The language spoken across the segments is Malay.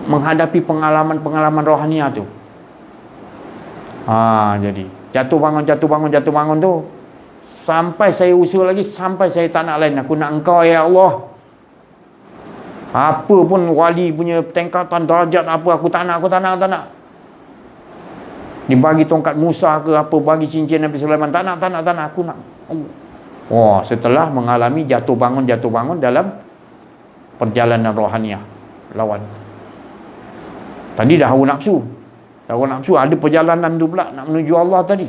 menghadapi pengalaman-pengalaman rohania tu. Jadi jatuh bangun tu, sampai saya usul lagi, sampai saya tak nak lain, aku nak Engkau ya Allah. Apa pun wali punya tingkatan darajat apa, aku tak nak. Dibagi tongkat Musa ke apa, bagi cincin Nabi Sulaiman, tak nak, aku nak Allah. Setelah mengalami jatuh bangun dalam perjalanan rohaniah lawan. Tadi dah hawa nafsu, ada perjalanan tu pula nak menuju Allah tadi.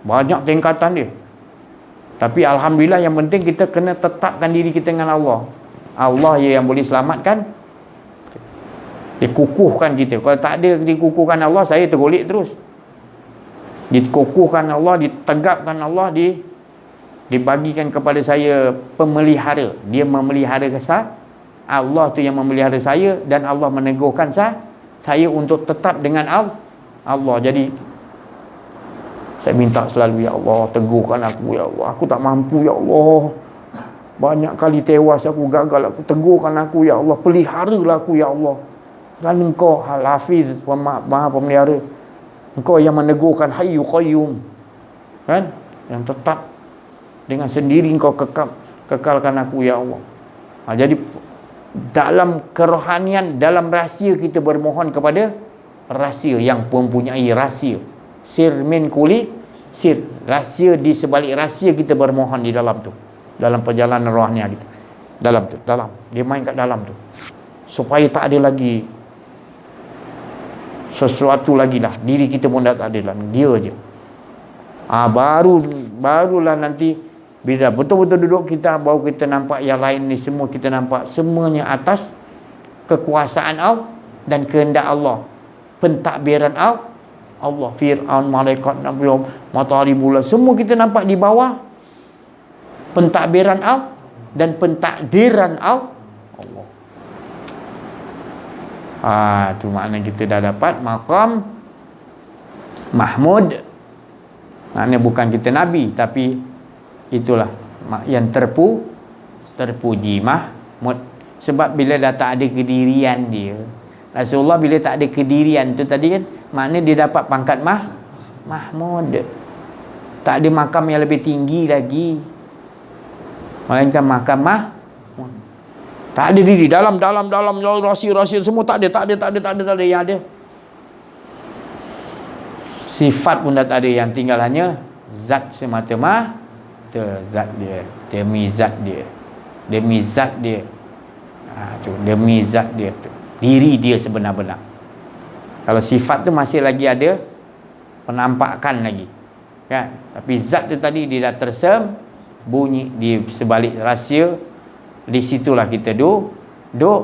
Banyak tingkatan dia. Tapi alhamdulillah, yang penting kita kena tetapkan diri kita dengan Allah. Allah yang boleh selamatkan. Dia kukuhkan kita. Kalau tak ada dikukuhkan Allah, saya tergolek terus. Dikukuhkan Allah, ditegapkan Allah, dibagikan kepada saya pemelihara. Dia memelihara saya. Allah tu yang memelihara saya, dan Allah meneguhkan saya untuk tetap dengan Allah. Jadi saya minta selalu, ya Allah, teguhkan aku ya Allah. Aku tak mampu ya Allah. Banyak kali tewas aku, gagal aku. Teguhkan aku ya Allah. Peliharalah aku ya Allah. Kerana Engkau Al-Hafiz, Maha Pemelihara. Engkau yang meneguhkan Hayyu Qayyum, kan? Yang tetap dengan sendiri Engkau kekalkan aku ya Allah. Jadi dalam kerohanian, dalam rahsia, kita bermohon kepada rahsia yang mempunyai rahsia. Sir min kuli sir. Rahsia di sebalik rahsia, kita bermohon di dalam tu. Dalam perjalanan rohaniah kita. Dalam. Dia main kat dalam tu. Supaya tak ada lagi sesuatu lagi lah. Diri kita pun dah tak ada dalam dia je. Barulah nanti bila betul-betul duduk kita, baru kita nampak yang lain ni semua, kita nampak semuanya atas kekuasaan Allah dan kehendak Allah. Pentadbiran Allah, Fir'aun, malaikat, Nabi, matahari, bulan, semua kita nampak di bawah pentadbiran Allah dan pentakdiran Allah. Tu makna kita dah dapat maqam Mahmud. Maknanya bukan kita Nabi, tapi itulah yang terpuji, Mahmud. Sebab bila dah tak ada kedirian dia, Rasulullah bila tak ada kedirian tu tadi kan, maknanya dia dapat pangkat Mahmud. Tak ada makam yang lebih tinggi lagi, melainkan makam Mahmud. Tak ada diri dalam rahsia semua, tak ada yang ada. Sifat pun dah tak ada, yang tinggal hanya zat semata-mata. Zat dia, demi zat dia. Demi zat dia tu. Diri dia sebenar-benar. Kalau sifat tu masih lagi ada penampakan lagi, kan? Tapi zat tu tadi dia dah tersembunyi di sebalik rahsia. Di situlah kita duduk,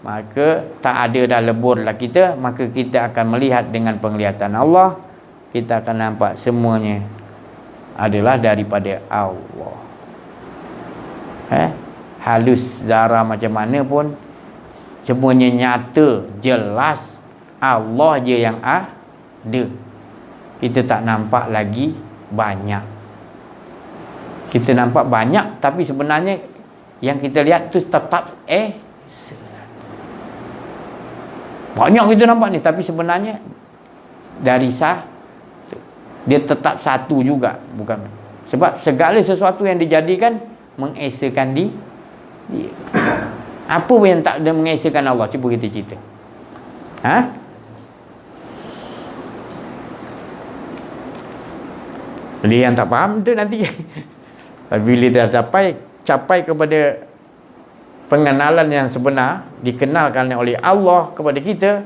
maka tak ada dah lebur lah kita, maka kita akan melihat dengan penglihatan Allah. Kita akan nampak semuanya adalah daripada Allah. Halus zara macam mana pun, semuanya nyata, jelas. Allah je yang ada. Kita tak nampak lagi banyak. Kita nampak banyak, tapi sebenarnya yang kita lihat tu tetap banyak kita nampak ni, tapi sebenarnya dari dia tetap satu juga, bukan? Sebab segala sesuatu yang dijadikan mengesakan dia. Apa yang tak ada mengesakan Allah? Cuba kita cerita. Jadi yang tak faham tu nanti tapi bila dah capai kepada pengenalan yang sebenar, dikenalkan oleh Allah kepada kita,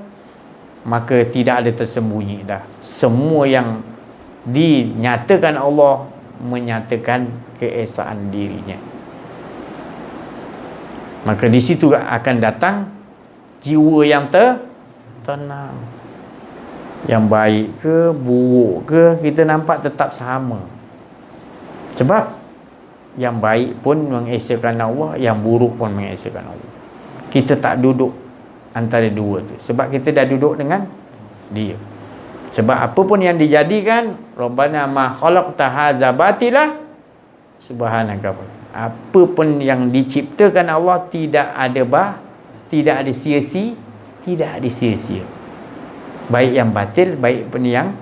maka tidak ada tersembunyi dah. Semua yang dinyatakan Allah menyatakan keesaan dirinya. Maka di situ akan datang jiwa yang tenang. Yang baik ke buruk ke, kita nampak tetap sama. Sebab yang baik pun mengesakan Allah, yang buruk pun mengesakan Allah. Kita tak duduk antara dua tu, sebab kita dah duduk dengan dia. Sebab apa pun yang dijadikan, Rabbana ma khalaqta hadza batila subhanaka. Apa pun yang diciptakan Allah tidak ada sia-sia, tidak disia-sia. Baik yang batil, baik pun yang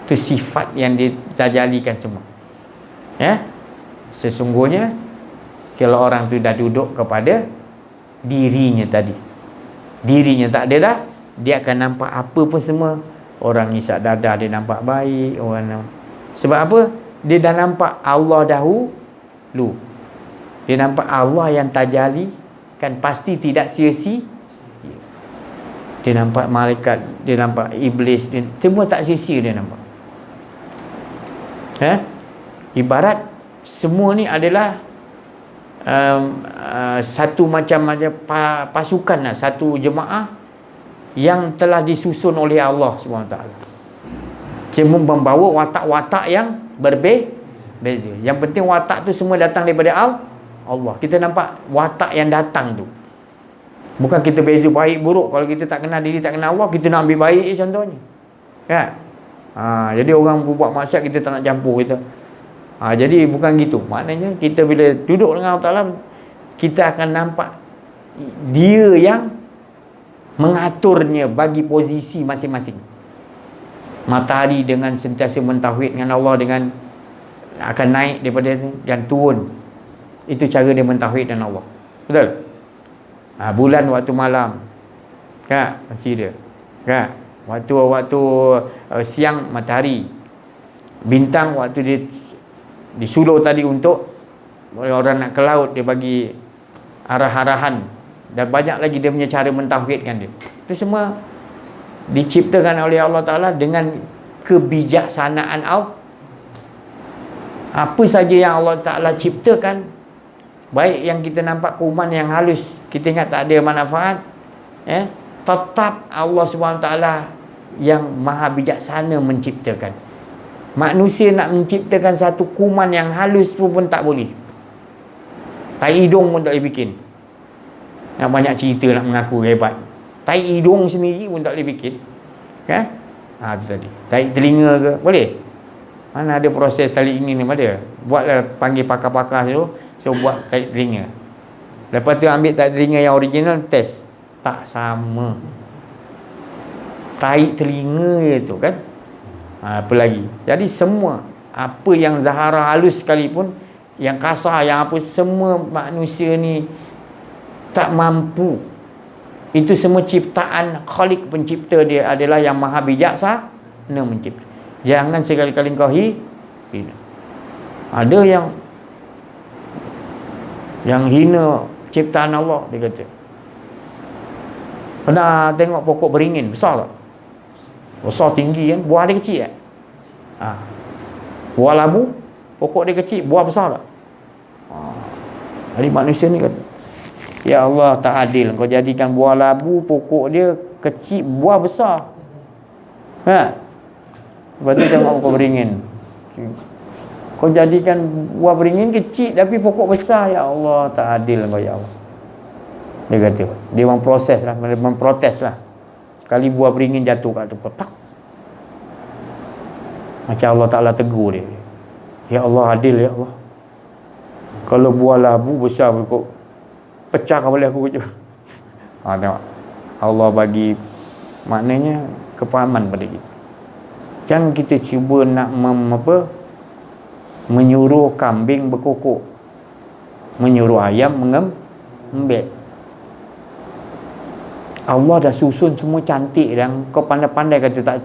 itu sifat yang ditajalikan semua. Ya, sesungguhnya kalau orang tu dah duduk kepada dirinya tadi, dirinya tak ada dah, dia akan nampak apa pun semua. Orang isap dada dia nampak baik, sebab apa? Dia dah nampak Allah dahulu. Dia nampak Allah yang tajali, kan pasti tidak sia-sia. Dia nampak malaikat, dia nampak iblis, dia, semua tak sia-sia dia nampak. Ibarat semua ni adalah satu macam pasukan lah, satu jemaah yang telah disusun oleh Allah SWT. Cuma membawa watak-watak yang berbeza. Yang penting watak tu semua datang daripada Allah. Kita nampak watak yang datang tu. Bukan kita beza baik buruk. Kalau kita tak kenal diri, tak kenal Allah, kita nak ambil baik contohnya. Kan? Jadi orang buat maksiat kita tak nak campur kita. Jadi bukan gitu. Maknanya kita bila duduk dengan Allah Ta'ala, kita akan nampak dia yang mengaturnya bagi posisi masing-masing. Matahari dengan sentiasa mentauhid dengan Allah, dengan akan naik daripada dan turun. Itu cara dia mentauhid dengan Allah. Betul? Bulan waktu malam, kan? Masih dia. Kan? Waktu siang matahari. Bintang waktu dia disulur tadi untuk orang nak ke laut, dia bagi arah-arahan. Dan banyak lagi dia punya cara mentauhidkan dia. Itu semua diciptakan oleh Allah Ta'ala dengan kebijaksanaan Allah. Apa saja yang Allah Ta'ala ciptakan, baik yang kita nampak kuman yang halus, kita ingat tak ada manfaat, tetap Allah SWT yang maha bijaksana menciptakan. Manusia nak menciptakan satu kuman yang halus pun tak boleh. Tai hidung pun tak boleh bikin. Nak banyak cerita nak mengaku hebat. Tai hidung sendiri pun tak boleh bikin. Kan? Itu tadi. Tai telinga ke? Boleh? Mana ada proses telinga ni? Ada. Buatlah, panggil pakar-pakar tu, so buat tai telinga. Lepas tu ambil tai telinga yang original, test. Tak sama. Tai telinga je tu kan. Apa lagi? Jadi semua apa yang zahara halus sekalipun, yang kasar, yang apa, semua manusia ni tak mampu. Itu semua ciptaan Khalik, pencipta dia adalah yang maha bijaksana mencipta. Jangan sekali-kali kau hina. Ada yang hina ciptaan Allah, dia kata. Pernah tengok pokok beringin besar tak? Besar tinggi kan, buah dia kecil tak? Buah labu, pokok dia kecil, buah besar tak? Jadi manusia ni kata, ya Allah, tak adil. Kau jadikan buah labu, pokok dia kecil, buah besar. Lepas tu tengok pokok beringin. Kau jadikan buah beringin kecil tapi pokok besar. Ya Allah, tak adil kau, ya Allah. Dia kata, dia memprotes lah. Sekali buah beringin jatuh kat tu, tak. Macam Allah Ta'ala tegur dia. Ya Allah, adil ya Allah. Kalau buah labu besar kau pecah kepala aku je. Tengok. Allah bagi maknanya kepahaman pada kita. Jangan kita cuba nak menyuruh kambing berkokok, menyuruh ayam mengembek. Allah dah susun semua cantik dan kau pandai-pandai kata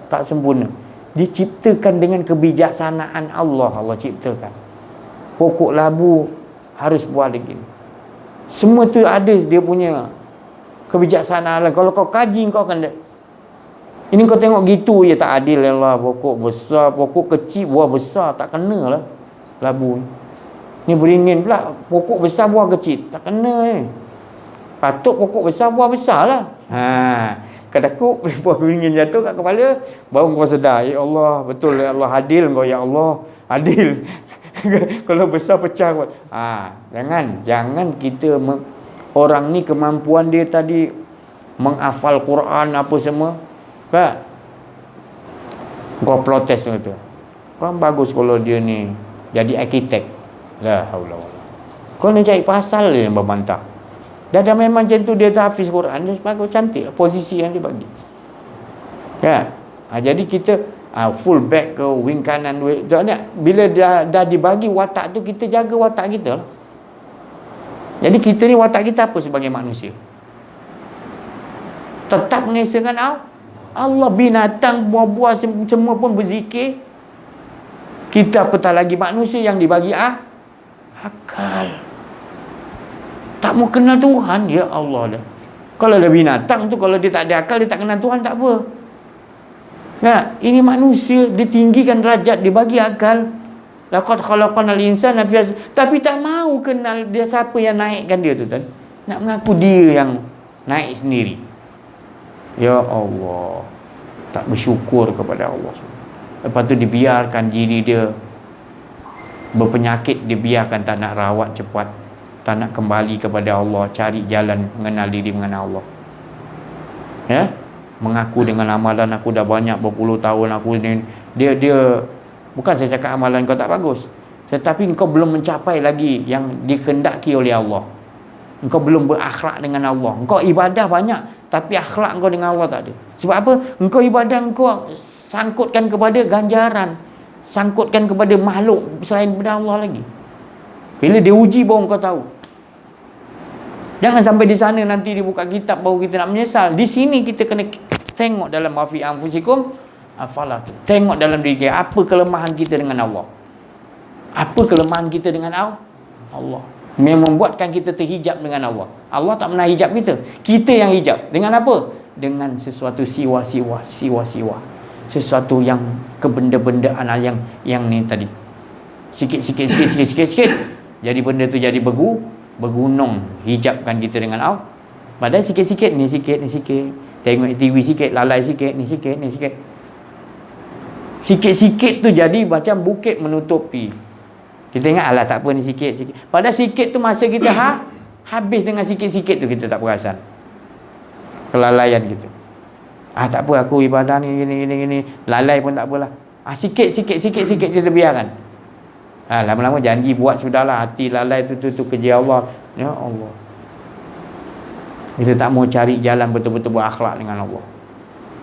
tak sempurna. Diciptakan dengan kebijaksanaan Allah. Allah ciptakan. Pokok labu harus buah begini. Semua tu ada dia punya kebijaksanaan. Kalau kau kaji, kau akan ini kau tengok gitu ya, tak adil ya Allah. Pokok besar, pokok kecil, buah besar, tak kena lah labu ni. Beringin pula, pokok besar, buah kecil, tak kena Patut pokok besar, buah besar lah. Kadang-kadang buah beringin jatuh kat kepala, baru kau sedar, ya Allah, betul ya Allah, adil kau ya Allah, adil. Kalau besar pecah kot. Jangan kita orang ni kemampuan dia tadi menghafal Quran apa semua, kan? Kau protes gitu. Kan bagus kalau dia ni jadi arkitek. La haula wala. Kau nak cari pasal dia yang berbantah. Dah memang macam tu, dia hafiz Quran, dia bagus, cantik posisi yang dia bagi. Kan? Jadi kita full back ke wing kanan, bila dah dibagi watak tu, kita jaga watak kita lah. Jadi kita ni watak kita apa sebagai manusia? Tetap mengesahkan Allah. Binatang, buah-buah semua pun berzikir. Kita apatah lagi manusia yang dibagi akal. Tak mau kenal Tuhan, ya Allah dah. Kalau ada binatang tu, kalau dia tak ada akal, dia tak kenal Tuhan, tak apa. Nah, ini manusia, ditinggikan derajat, dibagi akal. Laqad khalaqnal insana fi, tapi tak mau kenal dia siapa yang naikkan dia tu tadi. Nak mengaku dia yang naik sendiri. Ya Allah, tak bersyukur kepada Allah. Lepas tu dibiarkan diri dia berpenyakit, dibiarkan tak nak rawat cepat, tak nak kembali kepada Allah, cari jalan mengenal diri, mengenal Allah. Ya, mengaku dengan amalan aku dah banyak berpuluh tahun aku ni, dia bukan saya cakap amalan kau tak bagus, tetapi engkau belum mencapai lagi yang dikehendaki oleh Allah. Engkau belum berakhlak dengan Allah. Engkau ibadah banyak, tapi akhlak engkau dengan Allah tak ada. Sebab apa? Engkau ibadah, engkau sangkutkan kepada ganjaran, sangkutkan kepada makhluk selain daripada Allah lagi. Bila dia uji baru engkau tahu. Jangan sampai di sana nanti dia buka kitab baru kita nak menyesal. Di sini kita kena tengok dalam mafi anfusikum afala. Tengok dalam diri kita, apa kelemahan kita dengan Allah. Apa kelemahan kita dengan Allah. Yang membuatkan kita terhijab dengan Allah. Allah tak pernah hijab kita. Kita yang hijab. Dengan apa? Dengan sesuatu siwa-siwa. Sesuatu yang kebenda-bendaan yang ni tadi. Sikit. Jadi benda tu jadi bergunung, hijabkan kita dengan Allah. Padahal sikit-sikit. Tengok TV sikit, lalai sikit, ni sikit. Sikit-sikit tu jadi macam bukit menutupi. Kita ingat, alah tak apa ni sikit. Padahal sikit tu masa kita habis dengan sikit-sikit tu, kita tak perasan kelalaian kita. Tak apa, aku ibadah ni gini, lalai pun tak apalah. Sikit kita biarkan. Lama-lama janji buat sudahlah, hati lalai tu kerja Allah. Ya Allah, kita tak mau cari jalan betul-betul berakhlak dengan Allah.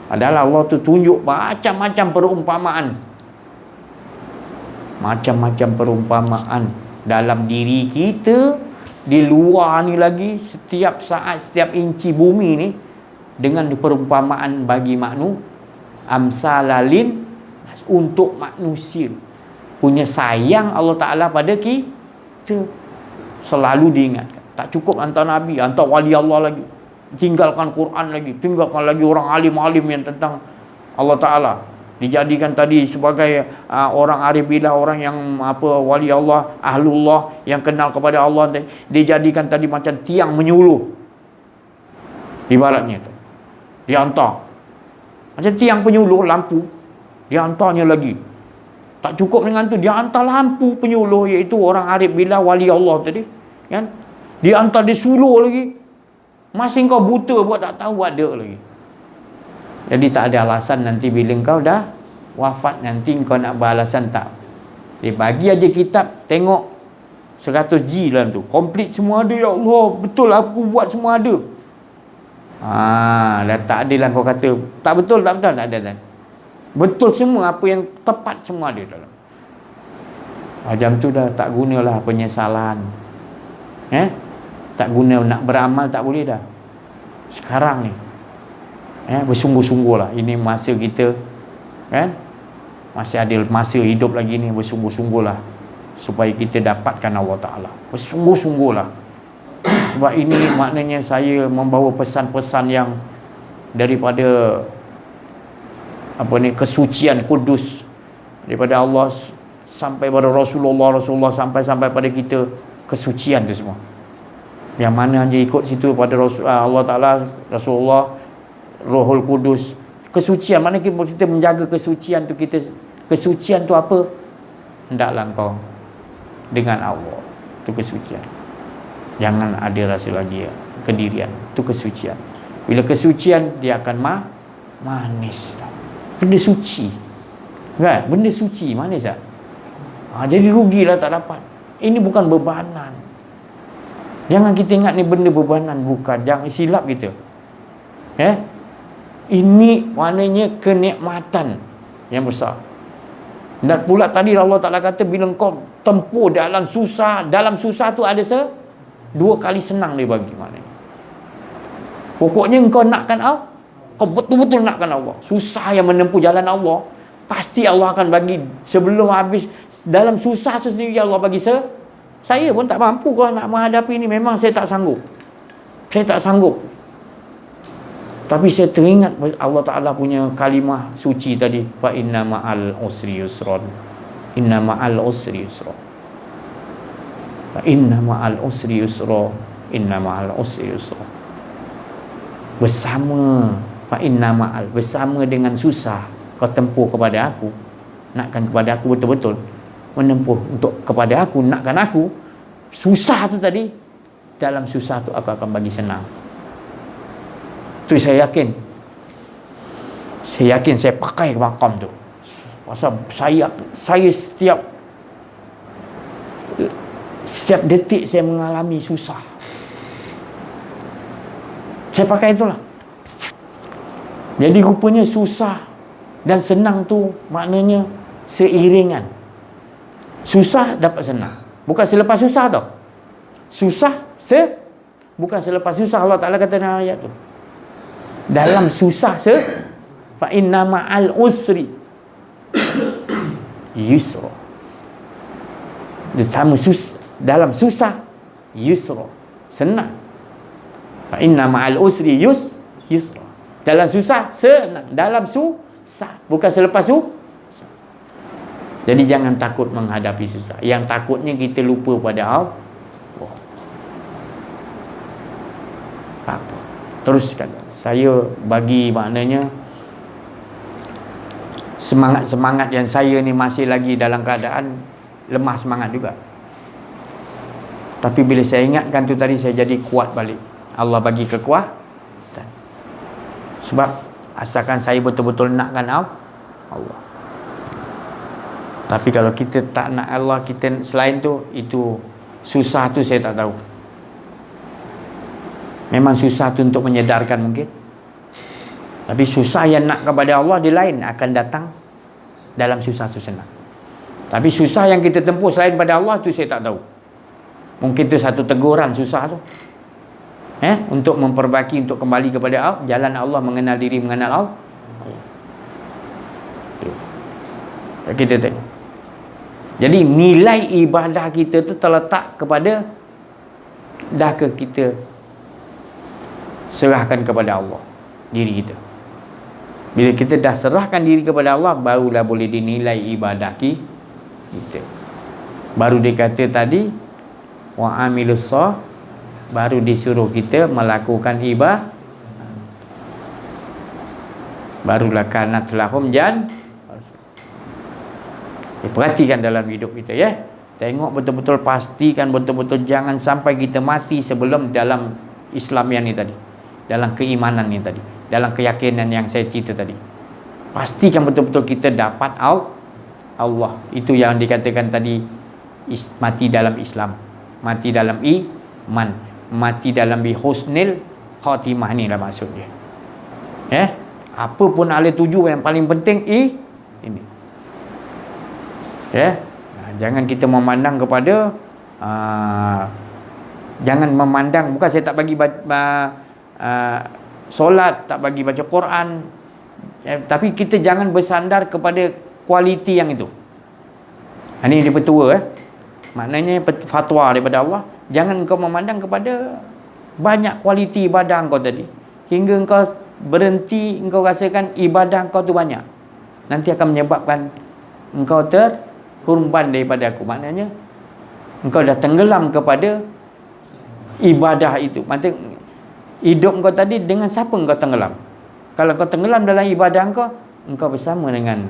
Padahal Allah tu tunjuk macam-macam perumpamaan dalam diri kita, di luar ni lagi, setiap saat, setiap inci bumi ni, dengan perumpamaan bagi amsalalin, untuk manusia punya sayang Allah Ta'ala pada kita. Selalu diingatkan, tak cukup hantar Nabi, hantar wali Allah lagi, tinggalkan Quran lagi, tinggalkan lagi orang alim-alim yang tentang Allah Ta'ala, dijadikan tadi sebagai orang arif billah, orang yang wali Allah, ahlullah yang kenal kepada Allah, dijadikan tadi macam tiang menyuluh ibaratnya tu. Dihantar macam tiang penyuluh lampu, dihantarnya lagi. Tak cukup dengan tu, dihantar lampu penyuluh, iaitu orang arif billah, wali Allah tadi kan, dihantar disuluh lagi. Masih kau buta buat tak tahu ada lagi. Jadi tak ada alasan nanti bila kau dah wafat nanti kau nak beralasan tak. Dia bagi aja kitab, tengok 100G dalam tu, komplit semua ada. Ya Allah, betul aku buat semua ada. Dah tak ada lah kau kata tak betul, tak ada kan. Betul semua, apa yang tepat semua ada dalam. Macam tu dah tak gunalah penyesalan. Tak guna nak beramal, tak boleh dah. Sekarang ni bersungguh-sungguh lah. Ini masa kita kan, masih ada masa hidup lagi ni, bersungguh-sungguh lah supaya kita dapatkan Allah Ta'ala. Bersungguh-sungguh lah. Sebab ini maknanya saya membawa pesan-pesan yang daripada kesucian kudus daripada Allah sampai pada Rasulullah sampai pada kita, kesucian tu semua. Yang mana hanya ikut situ pada Allah Ta'ala, Rasulullah, Rohul Kudus. Kesucian, mana kita menjaga kesucian tu kita. Kesucian tu apa? Hendaklah kau dengan Allah. Tu kesucian. Jangan ada rasa lagi kedirian. Tu kesucian. Bila kesucian, dia akan manis. Benda suci kan? Benda suci manis tak? Jadi rugilah tak dapat. Ini bukan bebanan. Jangan kita ingat ni benda bebanan, bukan. Jangan silap kita. Ini maknanya kenikmatan yang besar. Dan pula tadi Allah Ta'ala kata, bila kau tempuh dalam susah tu ada 2 kali senang dia bagi, maknanya. Pokoknya kau nakkan Allah, kau betul-betul nakkan Allah, susah yang menempuh jalan Allah, pasti Allah akan bagi sebelum habis. Dalam susah sendiri Allah bagi saya pun tak mampu kau nak menghadapi ini. Memang saya tak sanggup. Tapi saya teringat Allah Ta'ala punya kalimah suci tadi, fa inna ma'al usri yusron, inna ma'al usri yusron, fa inna ma'al usri yusron, inna ma'al usri yusron. Bersama, fa inna ma'al, bersama dengan susah kau tempuh kepada aku, nakkan kepada aku, betul-betul menempuh untuk kepada aku, nakkan aku, susah tu tadi, dalam susah tu aku akan bagi senang. Tu saya yakin saya pakai makam tu. Pasal saya setiap detik saya mengalami susah, saya pakai itulah. Jadi rupanya susah dan senang tu maknanya seiringan. Susah dapat senang, bukan selepas susah tau. Bukan selepas susah. Allah Ta'ala kata dalam ayat tu, dalam susah fa inna ma'al usri yusra. Dalam susah yusra, senang. Fa inna ma'al usri yusra. Dalam susah senang, dalam susah, bukan selepas susah. Jadi jangan takut menghadapi susah. Yang takutnya kita lupa pada Allah. Apa? Teruskan. Saya bagi maknanya semangat yang saya ni masih lagi dalam keadaan lemah semangat juga. Tapi bila saya ingatkan tu tadi, saya jadi kuat balik. Allah bagi kekuatan. Sebab asalkan saya betul-betul nakkan Allah. Tapi kalau kita tak nak Allah, kita selain tu, itu susah tu saya tak tahu. Memang susah tu untuk menyedarkan mungkin. Tapi susah yang nak kepada Allah, dia lain, akan datang dalam susah tu senang. Tapi susah yang kita tempuh selain pada Allah tu saya tak tahu. Mungkin tu satu teguran susah tu, untuk memperbaiki, untuk kembali kepada Allah, jalan Allah, mengenal diri, mengenal Allah. Kita tengok. Jadi nilai ibadah kita tu terletak kepada, dah ke kita serahkan kepada Allah diri kita. Bila kita dah serahkan diri kepada Allah, barulah boleh dinilai ibadah kita. Baru dia kata tadi, wa amilus sah, baru disuruh kita melakukan ibadah. Barulah kanat lahum perhatikan dalam hidup kita, tengok betul-betul, pastikan betul-betul, jangan sampai kita mati sebelum dalam Islam yang ni tadi, dalam keimanan ni tadi, dalam keyakinan yang saya cerita tadi. Pastikan betul-betul kita dapat Allah. Itu yang dikatakan tadi, mati dalam Islam, mati dalam iman, mati dalam husnil khatimah, ni lah maksudnya. Apa pun ala tuju, yang paling penting ini. Jangan kita memandang kepada jangan memandang, bukan saya tak bagi solat, tak bagi baca Quran, tapi kita jangan bersandar kepada kualiti yang itu. Ini dia petua, maknanya fatwa daripada Allah. Jangan kau memandang kepada banyak kualiti ibadah kau tadi, hingga kau berhenti, engkau rasakan ibadah kau tu banyak, nanti akan menyebabkan engkau terhurban daripada aku. Maknanya engkau dah tenggelam kepada ibadah itu. Maksudnya hidup engkau tadi dengan siapa engkau tenggelam? Kalau engkau tenggelam dalam ibadah engkau bersama dengan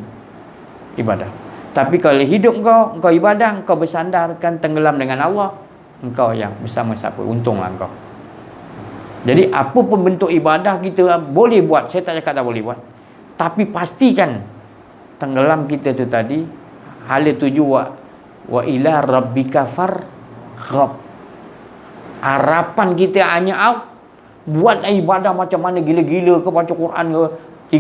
ibadah. Tapi kalau hidup engkau ibadah, engkau bersandarkan tenggelam dengan Allah, engkau yang bersama siapa? Untunglah engkau. Jadi apa pun bentuk ibadah kita boleh buat, saya tak cakap tak boleh buat, tapi pastikan tenggelam kita tu tadi, hala tuju wa ila rabbika farghab. Harapan kita hanya buat ibadah macam mana gila-gila ke, baca Quran ke,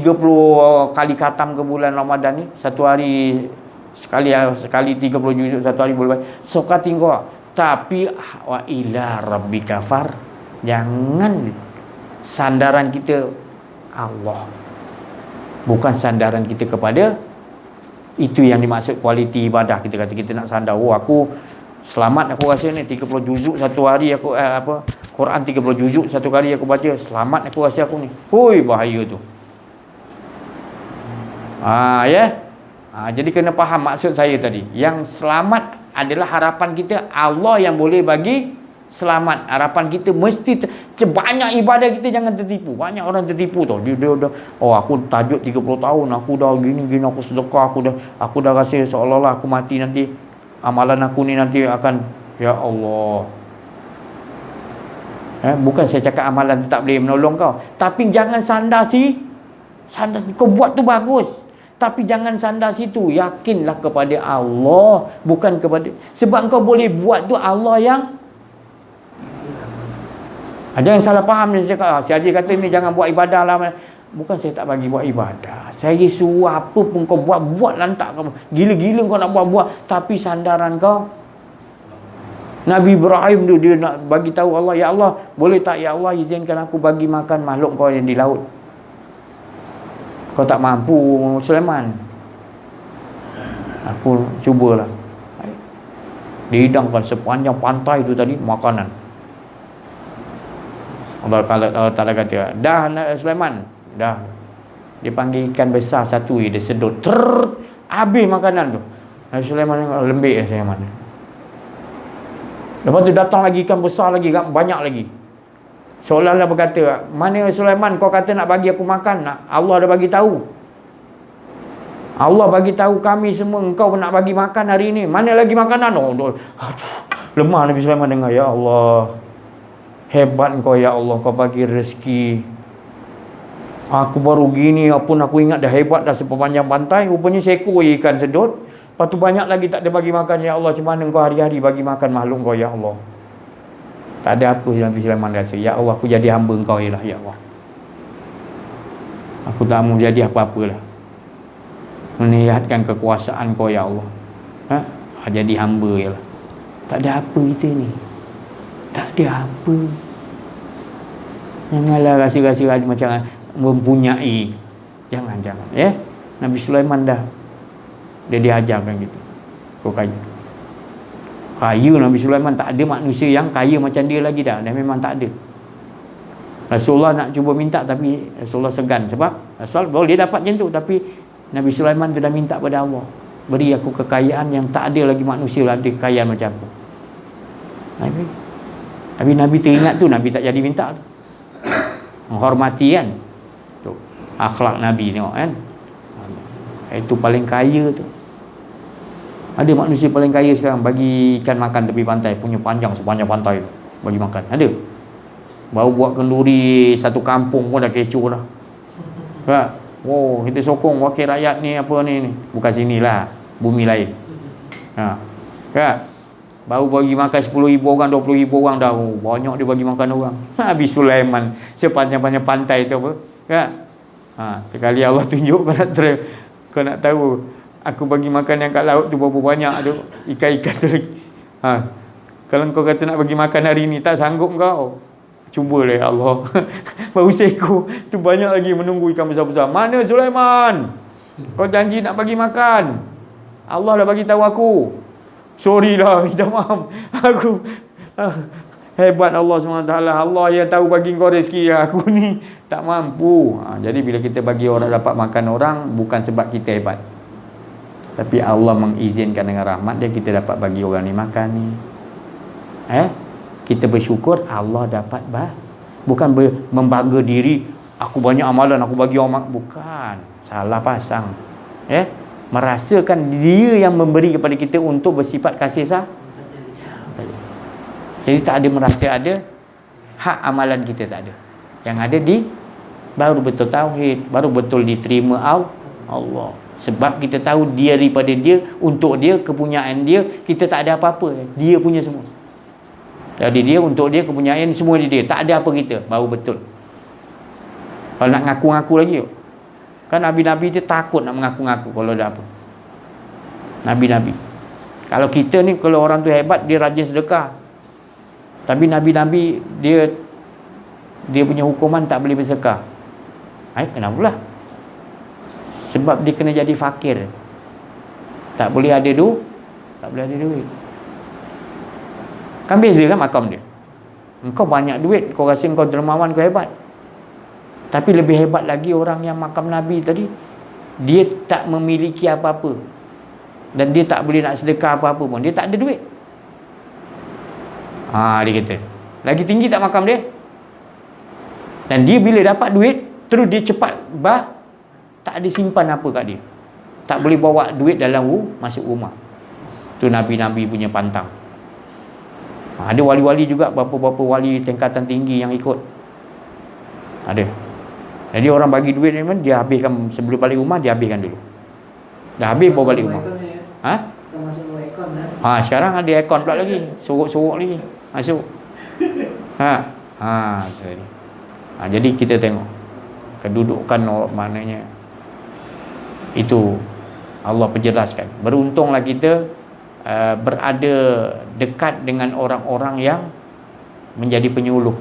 30 kali khatam ke bulan Ramadan ni, satu hari sekali 30 juzuk satu hari boleh baca. Suka tinggal. Tapi wa ila rabbika far. Jangan sandaran kita Allah. Bukan sandaran kita kepada itu yang dimaksud kualiti ibadah. Kita kata kita nak sandar, oh aku selamat, aku rasa ni 30 juzuk satu hari aku Quran 30 juzuk satu kali aku baca, selamat aku rasa aku ni. Hoi, bahaya tu. Jadi kena faham maksud saya tadi. Yang selamat adalah harapan kita Allah yang boleh bagi selamat. Harapan kita mesti banyak ibadah kita jangan tertipu. Banyak orang tertipu tau. Dia dah, oh aku tajuk 30 tahun, aku dah gini aku sedekah, aku dah rasa seolah-olah aku mati nanti amalan aku ni nanti akan, ya Allah. Bukan saya cakap amalan tu tak boleh menolong kau, tapi jangan sandar kau buat tu bagus. Tapi jangan sandar situ. Yakinlah kepada Allah, bukan kepada, sebab kau boleh buat tu Allah yang jangan salah faham. Dia cakap, si Haji kata ni jangan buat ibadah lah. Bukan saya tak bagi buat ibadah. Saya suruh apa pun kau buat lantak kau. Gila-gila kau nak buat. Tapi sandaran kau, Nabi Ibrahim tu dia nak bagi tahu Allah, ya Allah, boleh tak ya Allah izinkan aku bagi makan makhluk kau yang di laut. Kau tak mampu Sulaiman, aku cubalah. Dihidangkan sepanjang pantai tu tadi makanan. Allah Ta'ala kata, dah Sulaiman, dah. Dia panggil ikan besar satu, dia sedut, habis makanan tu. Nabi Sulaiman lembik Sulaiman. Lepas tu datang lagi ikan besar lagi, banyak lagi. Seolah-olah berkata, mana Sulaiman kau kata nak bagi aku makan? Allah dah bagi tahu. Allah bagi tahu kami semua engkau nak bagi makan hari ini. Mana lagi makanan? Lemah Nabi Sulaiman dengar, ya Allah, hebat kau ya Allah, kau bagi rezeki. Aku baru gini pun aku ingat dah hebat dah sepanjang pantai. Rupanya seekor ikan sedut. Lepas tu banyak lagi tak ada bagi makan. Ya Allah, macam mana kau hari-hari bagi makan makhluk kau ya Allah? Tak ada apa Nabi Sulaiman rasa, ya Allah, aku jadi hamba kau je lah ya Allah. Aku tak mau jadi apa-apalah. Melihatkan kekuasaan kau ya Allah. Jadi hamba je lah. Tak ada apa kita ni. Tak ada apa. Janganlah rasa-rasa macam mempunyai. Jangan. Ya. Nabi Sulaiman dah. Dia diajarkan gitu. Kau kaya. Kaya Nabi Sulaiman, tak ada manusia yang kaya macam dia lagi dah. Dan memang tak ada. Rasulullah nak cuba minta tapi Rasulullah segan. Sebab Rasul boleh dapat macam tu. Tapi Nabi Sulaiman tu dah minta pada Allah, beri aku kekayaan yang tak ada lagi manusia ada kekayaan macam aku. Tapi Nabi teringat tu, Nabi tak jadi minta tu. Menghormati kan tu, akhlak Nabi tengok kan. Itu paling kaya tu. Ada manusia paling kaya sekarang bagi ikan makan tepi pantai, punya panjang sepanjang pantai tu, bagi makan. Ada. Baru buat kenduri satu kampung pun dah kecoh dah. Kan? Oh, kita sokong wakil rakyat ni apa ni. Bukan sinilah, bumi lain. Kan? Baru bagi makan 10,000 orang, 20,000 orang dah. Oh, banyak dia bagi makan orang. Nabi Sulaiman sepanjang-panjang pantai tu apa? Kan? Sekali Allah tunjuk kau nak tahu aku bagi makan yang kat laut tu berapa banyak tu ikan-ikan tu lagi. Kalau kau kata nak bagi makan hari ni, tak sanggup kau. Cubalah ya Allah. Baru seekor tu banyak lagi menunggu ikan besar-besar. Mana Sulaiman? Kau janji nak bagi makan. Allah dah bagi tahu aku. Sorry lah, minta maaf. Aku hebat Allah SWT. Allah yang tahu bagi kau rezeki. Aku ni tak mampu. Jadi bila kita bagi orang dapat makan orang, bukan sebab kita hebat, tapi Allah mengizinkan dengan rahmat dia kita dapat bagi orang ni makan ni. Kita bersyukur Allah dapat bukan membangga diri, aku banyak amalan, aku bagi orang. Bukan, salah pasang. Merasakan dia yang memberi kepada kita untuk bersifat kasih sayang. Jadi tak ada merasa ada hak amalan kita, tak ada. Yang ada baru betul tauhid, baru betul diterima Allah. Sebab kita tahu dia daripada dia, untuk dia, kepunyaan dia, kita tak ada apa-apa. Dia punya semua. Jadi dia, untuk dia kepunyaan semua dia, tak ada apa kita, baru betul. Kalau nak ngaku-ngaku lagi, kan Nabi-Nabi dia takut nak mengaku-ngaku kalau ada apa. Nabi-Nabi. Kalau kita ni, kalau orang tu hebat, dia rajin sedekah. Tapi Nabi-Nabi dia punya hukuman tak boleh bersedekah. Kenapa pula? Sebab dia kena jadi fakir. Tak boleh ada duit. Kan beza kan makam dia. Engkau banyak duit, kau rasa engkau dermawan, kau hebat. Tapi lebih hebat lagi orang yang makam Nabi tadi, dia tak memiliki apa-apa, dan dia tak boleh nak sedekah apa-apa pun, dia tak ada duit. Dia kata, lagi tinggi tak makam dia? Dan dia bila dapat duit, terus dia cepat tak ada simpan apa kat dia. Tak boleh bawa duit dalam masuk rumah. Tu Nabi-Nabi punya pantang. Ada wali-wali juga, berapa-berapa wali tingkatan tinggi yang ikut. Ada. Jadi orang bagi duit ni, dia habiskan sebelum balik rumah, dia habiskan dulu. Dah habis baru balik rumah. Sekarang ada aircon pula lagi. Sorok-sorok lagi masuk. Jadi kita tengok kedudukan maknanya itu Allah perjelaskan. Beruntunglah kita berada dekat dengan orang-orang yang menjadi penyuluh.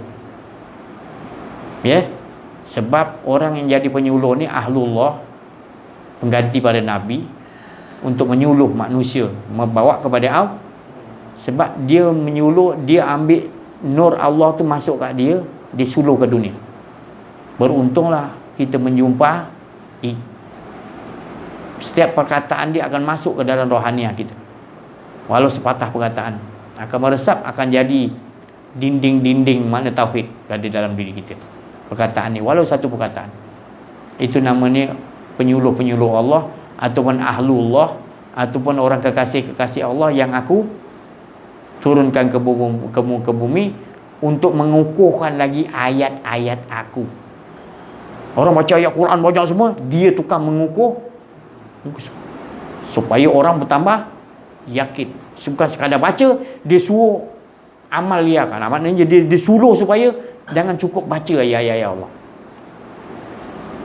Sebab orang yang jadi penyuluh ni ahlullah, pengganti pada Nabi, untuk menyuluh manusia, membawa kepada Allah. Sebab dia menyuluh, dia ambil nur Allah tu masuk kat dia, disuluh ke dunia. Beruntunglah kita menjumpa setiap perkataan dia akan masuk ke dalam rohaniah kita. Walau sepatah perkataan akan meresap, akan jadi dinding-dinding makna tauhid ada dalam diri kita. Perkataan ni, walau satu perkataan, itu namanya penyuluh-penyuluh Allah, ataupun ahlullah, ataupun orang kekasih-kekasih Allah yang aku turunkan ke bumi untuk mengukuhkan lagi ayat-ayat aku. Orang baca ayat Quran banyak semua, dia tukang mengukuh supaya orang bertambah yakin. Bukan sekadar baca, dia suruh amal dia kan. Maknanya dia suruh supaya jangan cukup baca ayat-ayat Allah,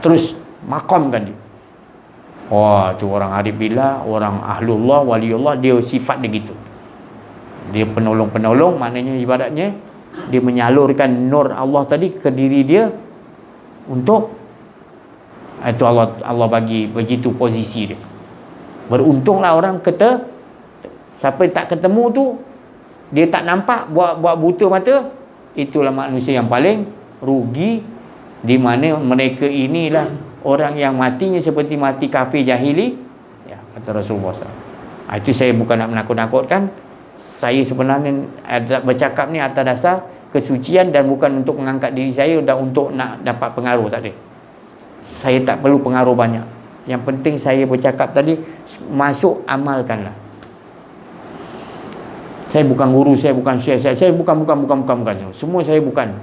terus makamkan dia. Tu orang arif billah, orang ahlullah, waliullah, dia sifat dia gitu. Dia penolong-penolong, maknanya ibaratnya dia menyalurkan nur Allah tadi ke diri dia untuk itu Allah bagi begitu posisi dia. Beruntunglah orang kata, siapa tak ketemu tu, dia tak nampak, buat buta mata, itulah manusia yang paling rugi, di mana mereka inilah orang yang matinya seperti mati kafir jahili, kata Rasulullah SAW. Itu saya bukan nak menakut-nakutkan, saya sebenarnya bercakap ni atas dasar kesucian dan bukan untuk mengangkat diri saya dan untuk nak dapat pengaruh, tak ada. Saya tak perlu pengaruh banyak. Yang penting saya bercakap tadi, masuk amalkanlah. Saya bukan guru, saya bukan syekh, saya bukan semua saya bukan.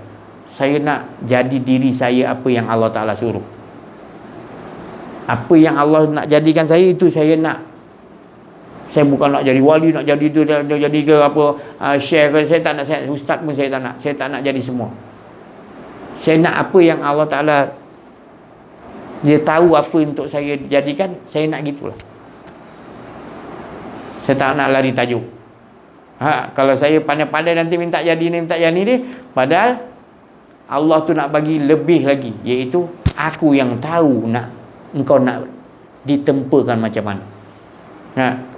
Saya nak jadi diri saya apa yang Allah Ta'ala suruh. Apa yang Allah nak jadikan saya, itu saya nak. Saya bukan nak jadi wali, nak jadi itu, nak jadi ke apa, syekh, saya tak nak, saya ustaz pun saya tak nak. Saya tak nak jadi semua. Saya nak apa yang Allah Ta'ala, dia tahu apa untuk saya jadikan, saya nak gitulah. Saya tak nak lari tajuk. Kalau saya pandai-pandai nanti minta jadi ni, minta jadi ni, padahal Allah tu nak bagi lebih lagi, iaitu aku yang tahu engkau nak ditempakan macam mana.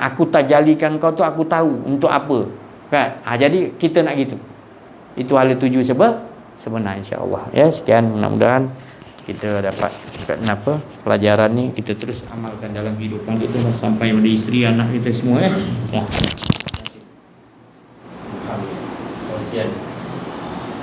Aku tajalikan kau tu, aku tahu untuk apa kan. Jadi kita nak gitu. Itu hala tuju sebenar, insya-Allah. Sekian, mudah-mudahan kita dapat pelajaran ni kita terus amalkan dalam kehidupan kita sampai pada isteri anak kita semua.